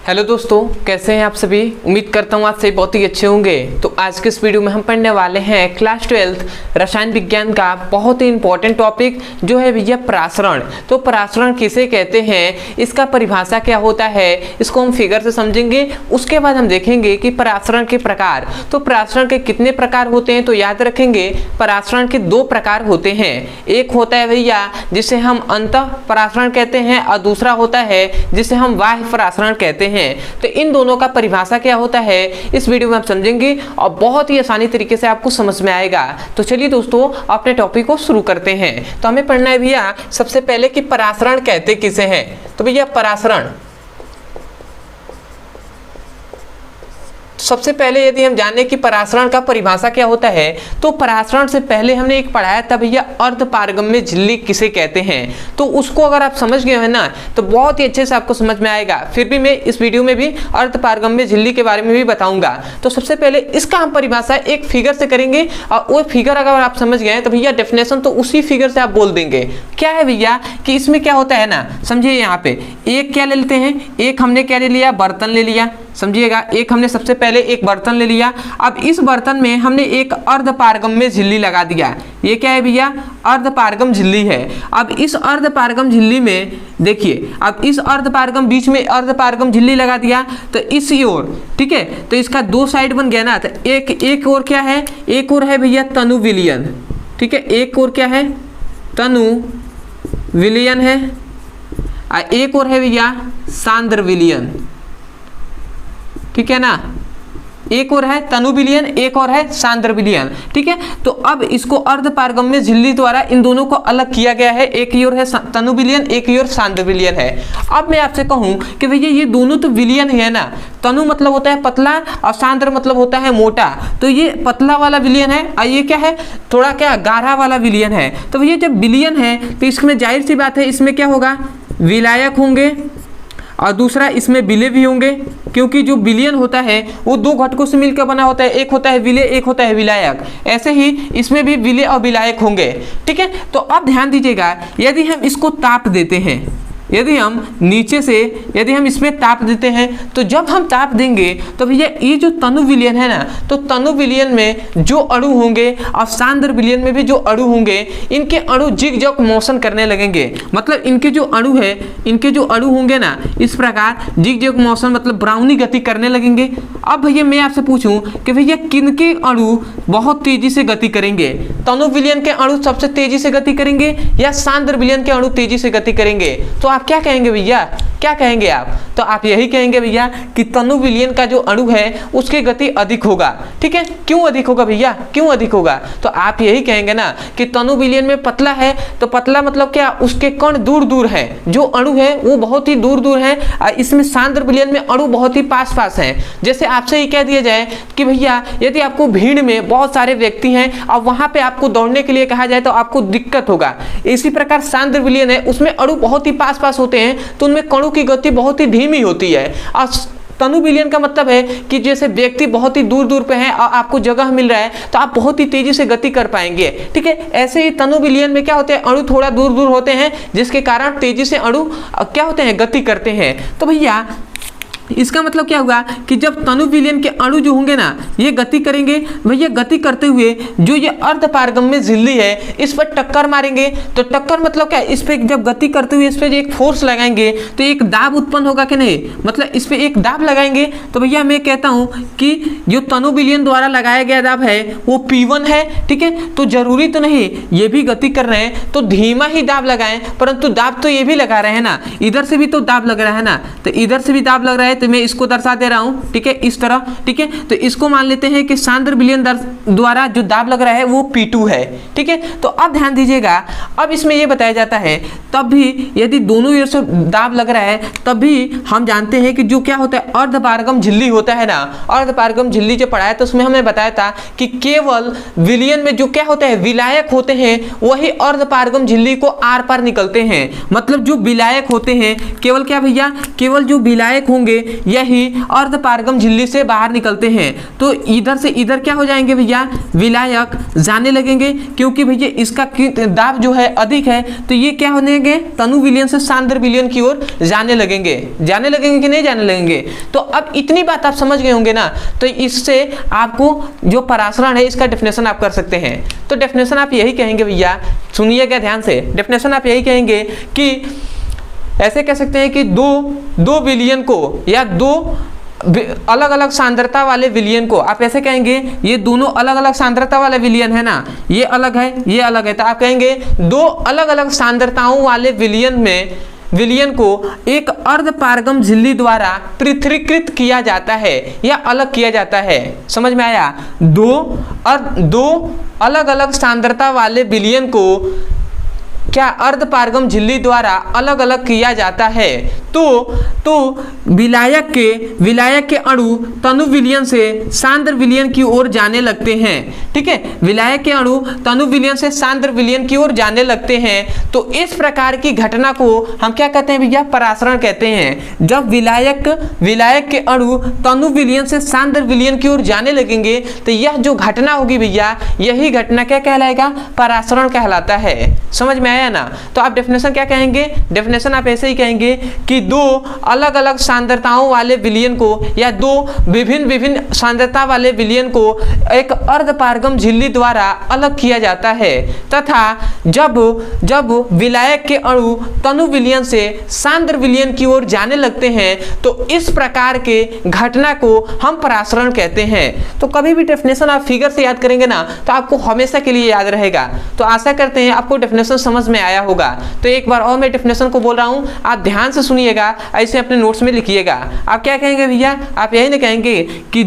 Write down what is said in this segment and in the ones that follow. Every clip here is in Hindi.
हेलो दोस्तों, कैसे हैं आप सभी। उम्मीद करता हूँ आप सभी बहुत ही अच्छे होंगे। तो आज के इस वीडियो में हम पढ़ने वाले हैं क्लास 12 रसायन विज्ञान का बहुत ही इंपॉर्टेंट टॉपिक जो है भैया परासरण। तो परासरण किसे कहते हैं, इसका परिभाषा क्या होता है, इसको हम फिगर से समझेंगे। उसके बाद हम देखेंगे कि परासरण के प्रकार। तो परासरण के कितने प्रकार होते हैं, तो याद रखेंगे परासरण के दो प्रकार होते हैं। एक होता है भैया जिसे हम अंतः परासरण कहते हैं और दूसरा होता है जिसे हम बाह्य परासरण कहते हैं। तो इन दोनों का परिभाषा क्या होता है इस वीडियो में आप समझेंगे और बहुत ही आसानी तरीके से आपको समझ में आएगा। तो चलिए दोस्तों अपने टॉपिक को शुरू करते हैं। तो हमें पढ़ना है भैया सबसे पहले कि परासरण कहते किसे हैं। तो भैया परासरण सबसे पहले यदि हम जाने कि परासरण का परिभाषा क्या होता है, तो परासरण से पहले हमने एक पढ़ाया था भैया अर्धपारगम्य झिल्ली किसे कहते हैं। तो उसको अगर आप समझ गए हैं ना तो बहुत ही अच्छे से आपको समझ में आएगा। फिर भी मैं इस वीडियो में भी अर्धपारगम्य झिल्ली के बारे में भी बताऊंगा। तो सबसे पहले इसका हम परिभाषा एक फिगर से करेंगे और वो फिगर अगर आप समझ गए तो भैया डेफिनेशन तो उसी फिगर से आप बोल देंगे। क्या है भैया कि इसमें क्या होता है ना, समझिए यहाँ पे एक क्या ले लेते हैं, एक हमने क्या ले लिया, बर्तन ले लिया। समझिएगा, एक हमने सबसे पहले एक बर्तन ले लिया। अब इस बर्तन में हमने एक अर्धपारगम्य झिल्ली लगा दिया। ये क्या है भैया, अर्धपारगम झिल्ली है। अब इस अर्धपारगम झिल्ली में देखिए, अब इस अर्धपारगम बीच में अर्धपारगम झिल्ली लगा दिया तो इसी ओर, ठीक है, तो इसका दो साइड बन गया ना। तो एक और क्या है, एक और है भैया तनु विलयन, ठीक है, एक और क्या है, तनु विलयन है, और एक और है भैया सांद्र विलयन, ठीक है ना। एक और है तनु विलयन, एक और है सांद्र विलयन, ठीक है। तो अब इसको अर्धपारगम्य झिल्ली द्वारा इन दोनों को अलग किया गया है। एक ही ओर है तनु विलयन, एक ही ओर सांद्र विलयन है। अब मैं आपसे कहूं कि भैया ये दोनों तो विलयन है ना, तनु मतलब होता है पतला और सांद्र मतलब होता है मोटा। तो ये पतला वाला विलयन है और ये क्या है, थोड़ा क्या गाढ़ा वाला विलयन है। तो भैया जब विलयन है तो इसमें जाहिर सी बात है इसमें क्या होगा, विलायक होंगे और दूसरा इसमें विलेय भी होंगे, क्योंकि जो विलयन होता है वो दो घटकों से मिलकर बना होता है, एक होता है विलेय, एक होता है विलायक। ऐसे ही इसमें भी विलेय और विलायक होंगे, ठीक है। तो अब ध्यान दीजिएगा, यदि हम इसको ताप देते हैं, यदि हम नीचे से यदि हम इसमें ताप देते हैं, तो जब हम ताप देंगे तो भैया ये जो तनु विलयन है ना, तो तनु विलयन में जो अणु होंगे और सांद्र विलयन में भी जो अणु होंगे, इनके अणु जिग-जैग मोशन करने लगेंगे। मतलब इनके जो अणु है, इनके जो अणु होंगे ना, इस प्रकार जिग-जैग मोशन मतलब ब्राउनी गति करने लगेंगे। अब भैया मैं आपसे पूछूं कि भैया किनके अणु बहुत तेजी से गति करेंगे, तनु विलयन के अणु सबसे तेजी से गति करेंगे या सांद्र विलयन के अणु तेजी से गति करेंगे? तो आप क्या कहेंगे भैया, क्या कहेंगे आप? तो आप यही कहेंगे भैया कि तनु विलयन का जो अणु है उसकी गति अधिक होगा, ठीक है। क्यों अधिक होगा भैया, क्यों अधिक होगा? तो आप यही कहेंगे ना कि तनु विलयन में पतला है, तो पतला मतलब क्या, उसके कण दूर दूर है, जो अणु है वो बहुत ही दूर दूर है। इसमें सांद्र विलयन में अणु बहुत ही पास पास है। जैसे आपसे ही कह दिया जाए कि भैया यदि आपको भीड़ में बहुत सारे व्यक्ति हैं और वहां पे आपको दौड़ने के लिए कहा जाए तो आपको दिक्कत होगा। इसी प्रकार सांद्र विलयन है, उसमें अणु बहुत ही पास पास होते हैं तो उनमें कणों की गति बहुत ही धीमी होती है। और तनु विलयन का मतलब है कि जैसे व्यक्ति बहुत ही दूर दूर पे है और आपको जगह मिल रहा है तो आप बहुत ही तेजी से गति कर पाएंगे, ठीक है। ऐसे ही तनु विलयन में क्या होते हैं, अणु थोड़ा दूर दूर होते हैं जिसके कारण तेजी से अणु क्या होते हैं, गति करते हैं। तो भैया इसका मतलब क्या हुआ कि जब तनु विलयन के अणु जो होंगे ना ये गति करेंगे, भैया गति करते हुए जो ये अर्धपारगम्य झिल्ली है इस पर टक्कर मारेंगे। तो टक्कर मतलब क्या, इस पे जब गति करते हुए इस पे एक फोर्स लगाएंगे तो एक दाब उत्पन्न होगा कि नहीं, मतलब इस पे एक दाब लगाएंगे। तो भैया मैं कहता हूं कि जो तनु विलयन द्वारा लगाया गया दाब है वो P1 है, ठीक है। तो जरूरी तो नहीं ये भी गति कर रहे हैं तो धीमा ही दाब लगाएं, परंतु दाब तो ये भी लगा रहे हैं ना, इधर से भी तो दाब लग रहा है ना, तो इधर से भी दाब लग रहा है। तो मैं इसको दर्शा दे रहा हूं, ठीक है, इस तरह, ठीक है। तो इसको मान लेते हैं कि सांद्र विलयन द्वारा जो दाब लग रहा है वो P2 है, ठीक है। तो अब ध्यान दीजिएगा, अब इसमें यह बताया जाता है तब भी यदि दोनों ओर से दाब लग रहा है तब भी हम जानते हैं कि जो क्या होता है अर्धपारगम झिल्ली होता है ना, अर्धपारगम झिल्ली जो पढ़ाया तो उसमें हमने बताया था कि केवल विलयन में जो क्या होता है विलायक होते हैं वही अर्धपारगम झिल्ली को आर पार निकलते हैं। मतलब जो विलायक होते हैं केवल क्या भैया, केवल जो विलायक होंगे यही अर्धपारगम झिल्ली से बाहर निकलते हैं। तो इधर से इधर क्या हो जाएंगे भैया, विलायक जाने लगेंगे, क्योंकि भैया इसका दाब जो है अधिक है, तो ये क्या होने लगेंगे, तनु विलयन से सांद्र विलयन की ओर जाने लगेंगे कि नहीं जाने लगेंगे। तो अब इतनी बात आप समझ गए होंगे ना, तो इससे आपको जो परासरण है इसका डेफिनेशन आप कर सकते हैं। तो डेफिनेशन आप यही कहेंगे भैया, सुनिएगा ध्यान से, डेफिनेशन आप यही कहेंगे कि ऐसे कह सकते हैं कि दो विलयन को या दो अलग अलग सांद्रता वाले विलयन को आप ऐसे कहेंगे, ये दोनों अलग अलग सांद्रता वाले विलयन है ना, ये अलग है ये अलग है, तो आप कहेंगे दो अलग अलग सांद्रताओं वाले विलयन को एक अर्धपारगम झिल्ली द्वारा पृथक्कृत किया जाता है या अलग किया जाता है। समझ में आया? दो अलग अलग सांद्रता वाले विलयन को क्या अर्धपारगम झिल्ली द्वारा अलग अलग किया जाता है। तो विलायक के अणु तनु विलयन से सांद्र विलयन की ओर जाने लगते हैं। ठीक है, विलायक के अणु तनु विलयन से सांद्र विलयन की ओर जाने लगते हैं। तो इस प्रकार की घटना को हम क्या कहते हैं भैया, परासरण कहते हैं। जब विलायक के अणु तनु विलयन से सांद्र विलयन की ओर जाने लगेंगे तो यह जो घटना होगी भैया, यही घटना क्या कहलाएगा, परासरण कहलाता है। समझ में आया ना? तो आप डेफिनेशन क्या कहेंगे, डेफिनेशन आप ऐसे ही कहेंगे कि दो अलग अलग सांद्रताओं वाले विलयन को या दो विभिन्न सांद्रता वाले विलयन को एक अर्धपारगम झिल्ली द्वारा अलग किया जाता है, तथा जब विलायक के अणु तनु विलयन से सांद्र विलयन की ओर जाने लगते हैं तो इस प्रकार के घटना को हम परासरण कहते हैं। तो कभी भी डेफिनेशन आप फिगर से याद करेंगे ना तो आपको हमेशा के लिए याद रहेगा। तो आशा करते हैं आपको डेफिनेशन समझ में आया होगा। तो एक बार और मैं डेफिनेशन को बोल रहा हूं, आप ध्यान से सुनिएगा, ऐसे अपने नोट्स में लिखिएगा। आप क्या कहेंगे भैया, आप यही नहीं कहेंगे कि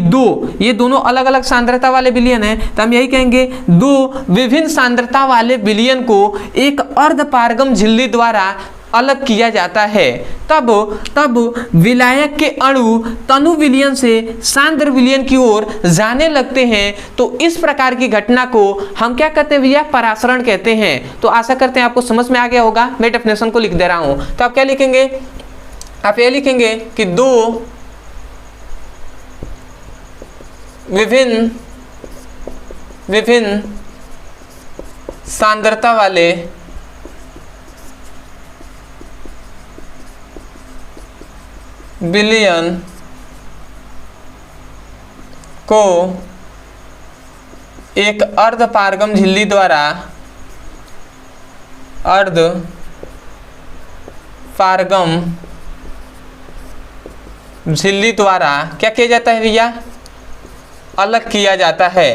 ये दोनों अलग अलग सांद्रता वाले विलयन है, तो हम यही कहेंगे दो विभिन्न सांद्रता वाले विलयन को एक अर्धपारगम झिल्ली द्वारा अलग किया जाता है। तब विलायक के अणु तनु विलयन से सांद्र विलयन की ओर जाने लगते हैं। तो इस प्रकार की घटना को हम क्या कहते हैं भैया, परासरण कहते हैं। तो आशा करते हैं आपको समझ में आ गया होगा। मैं डेफिनेशन को लिख दे रहा हूं। तो आप क्या लिखेंगे, आप ये लिखेंगे कि दो विभिन्न सांद्रता वाले विलयन को एक अर्धपारगम झिल्ली द्वारा क्या किया जाता है भैया, अलग किया जाता है।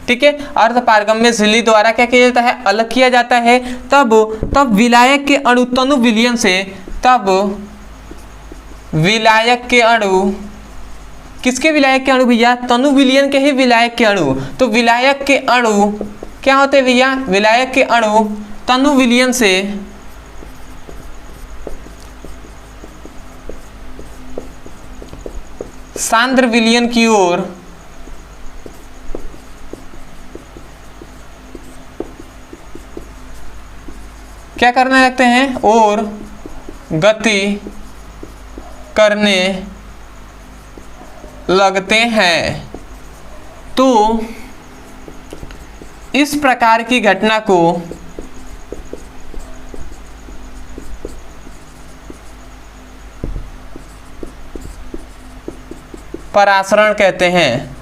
ठीक है, अर्धपारगम में झिल्ली द्वारा क्या किया जाता है, अलग किया जाता है। तब विलायक के अणु तनु विलयन से, विलायक के अणु, किसके विलायक के अणु भैया, तनु विलयन के ही विलायक के अणु। तो विलायक के अणु क्या होते हैं भैया, विलायक के अणु तनु विलयन से सांद्र विलयन की ओर क्या करने लगते हैं, और गति करने लगते हैं। तो इस प्रकार की घटना को परासरण कहते हैं।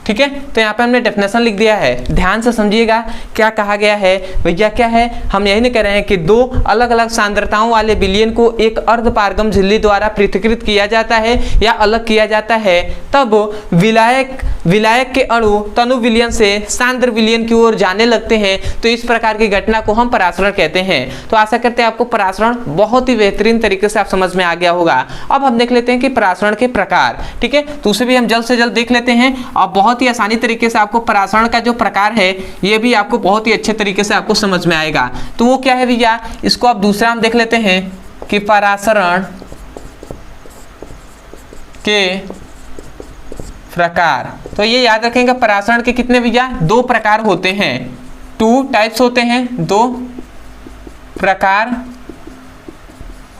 ठीक है, तो यहाँ पे हमने डेफिनेशन लिख दिया है। ध्यान से समझिएगा क्या कहा गया है भैया। क्या है, हम यही नहीं कह रहे हैं कि दो अलग अलग सांद्रताओं वाले विलयन को एक अर्धपारगम झिल्ली द्वारा पृथक्कृत किया जाता है या अलग किया जाता है। तब विलायक के अणु तनु विलयन से सांद्र विलयन की ओर जाने लगते हैं। तो इस प्रकार की घटना को हम परासरण कहते हैं। तो आशा करते हैं आपको परासरण बहुत ही बेहतरीन तरीके से आप समझ में आ गया होगा। अब हम देख लेते हैं कि परासरण के प्रकार। ठीक है, तो उसे भी हम जल्द से जल्द देख लेते हैं और बहुत ही आसानी तरीके से आपको परासरण का जो प्रकार है ये भी आपको बहुत ही अच्छे तरीके से आपको समझ में आएगा। तो वो क्या है भैया, इसको आप दूसरा हम देख लेते हैं कि परासरण के प्रकार। तो ये याद रखेंगे परासरण के कितने भैया, 2 प्रकार होते हैं, 2 टाइप्स होते हैं, 2 प्रकार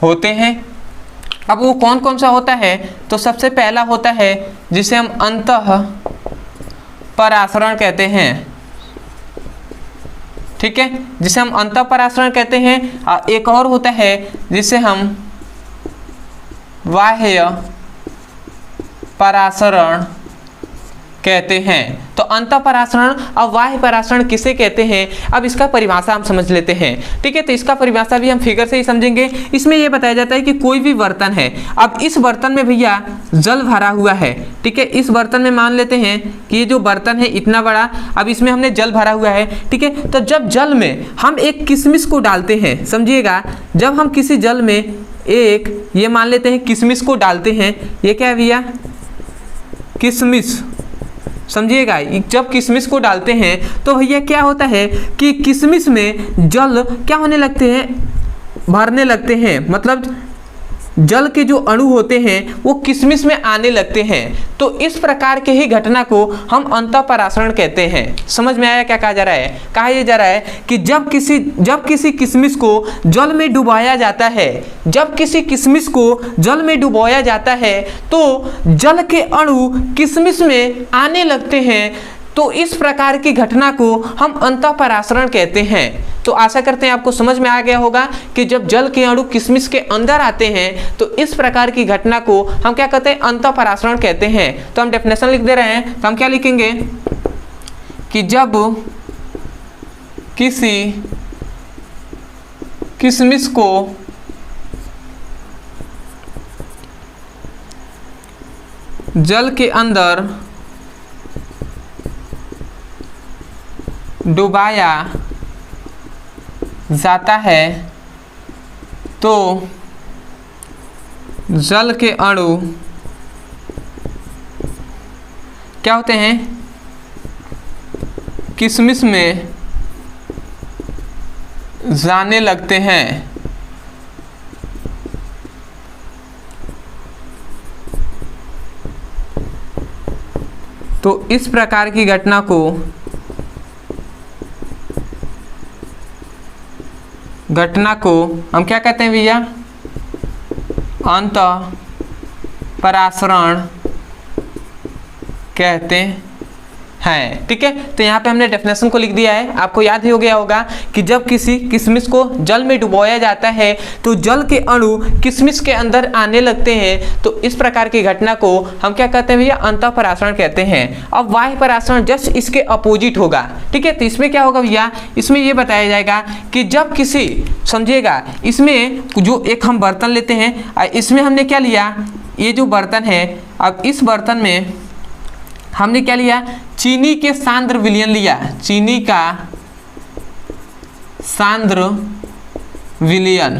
होते हैं। अब वो कौन कौन सा होता है, तो सबसे पहला होता है जिसे हम अंतः परासरण कहते हैं, ठीक है, जिसे हम अंतः परासरण कहते हैं। और एक और होता है जिसे हम बाह्य परासरण कहते हैं। तो अंतः परासरण और बाह्य परासरण किसे कहते हैं, अब इसका परिभाषा हम समझ लेते हैं, ठीक है। तो इसका परिभाषा भी हम फिगर से ही समझेंगे। इसमें यह बताया जाता है कि कोई भी बर्तन है, अब इस बर्तन में भैया जल भरा हुआ है, ठीक है। इस बर्तन में मान लेते हैं कि ये जो बर्तन है इतना बड़ा, अब इसमें हमने जल भरा हुआ है, ठीक है। तो जब जल में हम एक किशमिश को डालते हैं, समझिएगा, जब हम किसी जल में एक ये मान लेते हैं किशमिश को डालते हैं, ये क्या है भैया, किशमिश, समझिएगा। जब किशमिश को डालते हैं तो भैया क्या होता है कि किशमिश में जल क्या होने लगते हैं, भरने लगते हैं, मतलब जल के जो अणु होते हैं वो किशमिश में आने लगते हैं। तो इस प्रकार के ही घटना को हम अंतः परासरण कहते हैं। समझ में आया क्या कहा जा रहा है, कहा यह जा रहा है कि जब किसी किशमिश को जल में डुबाया जाता है, जब किसी किशमिश को जल में डुबाया जाता है तो जल के अणु किशमिश में आने लगते हैं। तो इस प्रकार की घटना को हम अंतः परासरण कहते हैं। तो आशा करते हैं आपको समझ में आ गया होगा कि जब जल के अणु किशमिश के अंदर आते हैं तो इस प्रकार की घटना को हम क्या कहते हैं, अंतः परासरण कहते हैं। तो हम डेफिनेशन लिख दे रहे हैं, तो हम क्या लिखेंगे कि जब किसी किशमिश को जल के अंदर डुबाया जाता है तो जल के अणु क्या होते हैं, किशमिश में जाने लगते हैं। तो इस प्रकार की घटना को हम क्या कहते हैं भैया, अंतः परासरण कहते हैं, ठीक है। तो यहाँ पे हमने डेफिनेशन को लिख दिया है, आपको याद ही हो गया होगा कि जब किसी किशमिश को जल में डुबोया जाता है तो जल के अणु किशमिश के अंदर आने लगते हैं। तो इस प्रकार की घटना को हम क्या कहते हैं भैया, अंतः परासरण कहते हैं। अब बाह्य परासरण जस्ट इसके अपोजिट होगा, ठीक है। तो इसमें क्या होगा भैया, इसमें ये बताया जाएगा कि जब किसी, समझिएगा, इसमें जो एक हम बर्तन लेते हैं, इसमें हमने क्या लिया, ये जो बर्तन है, अब इस बर्तन में हमने क्या लिया, चीनी के सांद्र विलयन लिया, चीनी का सांद्र विलयन,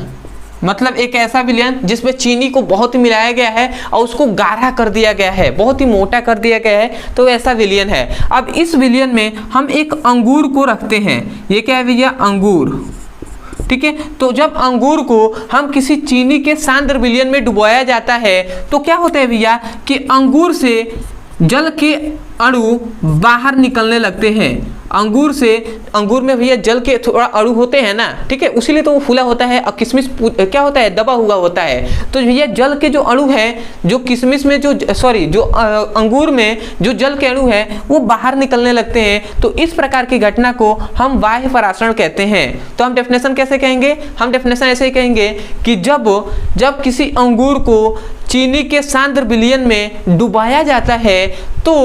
मतलब एक ऐसा विलयन जिसमें चीनी को बहुत ही मिलाया गया है और उसको गाढ़ा कर दिया गया है, बहुत ही मोटा कर दिया गया है, तो ऐसा विलयन है। अब इस विलयन में हम एक अंगूर को रखते हैं, ये क्या है भैया, अंगूर, ठीक है। तो जब अंगूर को हम किसी चीनी के सांद्र विलयन में डुबोया जाता है तो क्या होता है भैया कि अंगूर से जल के अणु बाहर निकलने लगते हैं। अंगूर में भैया जल के थोड़ा अणु होते हैं ना, ठीक है, उसीलिए तो वो फूला होता है और किशमिश क्या होता है, दबा हुआ होता है। तो भैया जल के जो अणु है, जो किशमिश में जो अंगूर में जो जल के अणु है वो बाहर निकलने लगते हैं। तो इस प्रकार की घटना को हम बाह्य परासरण कहते हैं। तो हम डेफिनेशन कैसे कहेंगे, हम डेफिनेशन ऐसे ही कहेंगे कि जब किसी अंगूर को चीनी के सांद्र विलयन में डुबाया जाता है तो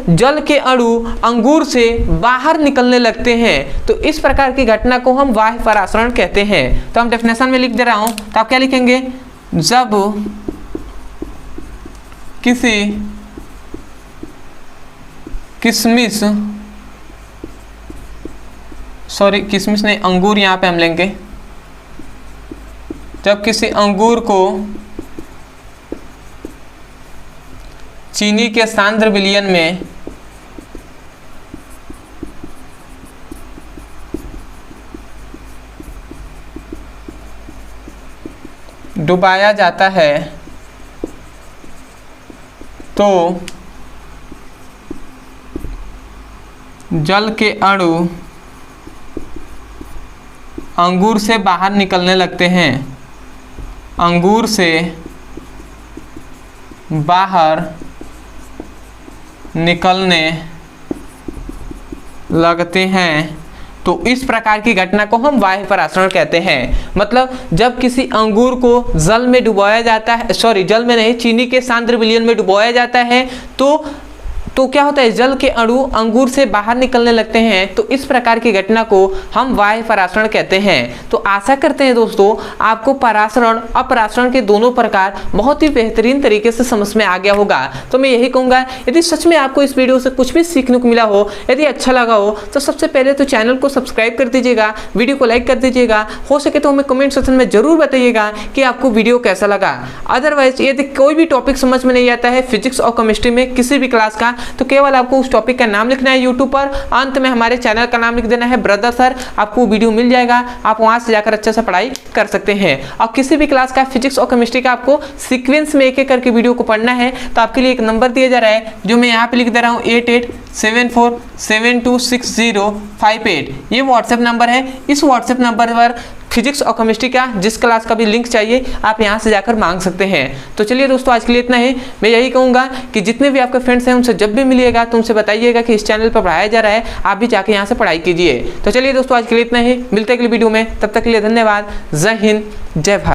जल के अणु अंगूर से बाहर निकलने लगते हैं। तो इस प्रकार की घटना को हम बाह्य परासरण कहते हैं। तो हम डेफिनेशन में लिख दे रहा हूं, तो आप क्या लिखेंगे, जब किसी किशमिश नहीं, अंगूर यहां पे हम लेंगे, जब किसी अंगूर को चीनी के सांद्र विलयन में डुबाया जाता है तो जल के अणु अंगूर से बाहर निकलने लगते हैं, अंगूर से बाहर निकलने लगते हैं, तो इस प्रकार की घटना को हम वायु परासरण कहते हैं। मतलब जब किसी अंगूर को जल में डुबोया जाता है, सॉरी जल में नहीं, चीनी के सांद्र विलयन में डुबोया जाता है तो क्या होता है, जल के अणु अंगूर से बाहर निकलने लगते हैं, तो इस प्रकार की घटना को हम वायु परासरण कहते हैं। तो आशा करते हैं दोस्तों आपको परासरण अपरासरण के दोनों प्रकार बहुत ही बेहतरीन तरीके से समझ में आ गया होगा। तो मैं यही कहूँगा, यदि सच में आपको इस वीडियो से कुछ भी सीखने को मिला हो, यदि अच्छा लगा हो, तो सबसे पहले तो चैनल को सब्सक्राइब कर दीजिएगा, वीडियो को लाइक कर दीजिएगा, हो सके तो हमें कमेंट सेक्शन में जरूर बताइएगा कि आपको वीडियो कैसा लगा। अदरवाइज यदि कोई भी टॉपिक समझ में नहीं आता है फिजिक्स और केमिस्ट्री में किसी भी क्लास का, तो केवल आपको उस टॉपिक का नाम लिखना है यूट्यूब पर, अंत में हमारे चैनल का नाम लिख देना है ब्रदर सर, आपको वीडियो मिल जाएगा, आप वहां से जाकर अच्छे से पढ़ाई कर सकते हैं। और किसी भी क्लास का फिजिक्स और केमिस्ट्री का आपको सीक्वेंस में एक एक करके वीडियो को पढ़ना है, तो आपके लिए एक नंबर दिया जा रहा है जो मैं यहाँ पे लिख दे रहा हूँ 8874726058। ये व्हाट्सएप नंबर है। इस व्हाट्सएप नंबर पर फिजिक्स और केमिस्ट्री का जिस क्लास का भी लिंक चाहिए आप यहाँ से जाकर मांग सकते हैं। तो चलिए दोस्तों आज के लिए इतना ही। मैं यही कहूँगा कि जितने भी आपके फ्रेंड्स हैं उनसे जब भी मिलिएगा तो उनसे बताइएगा कि इस चैनल पर पढ़ाया जा रहा है, आप भी जाके यहाँ से पढ़ाई कीजिए। तो चलिए दोस्तों आज के लिए इतना ही, मिलते हैं अगली वीडियो में, तब तक के लिए धन्यवाद। जय हिंद, जय भारत।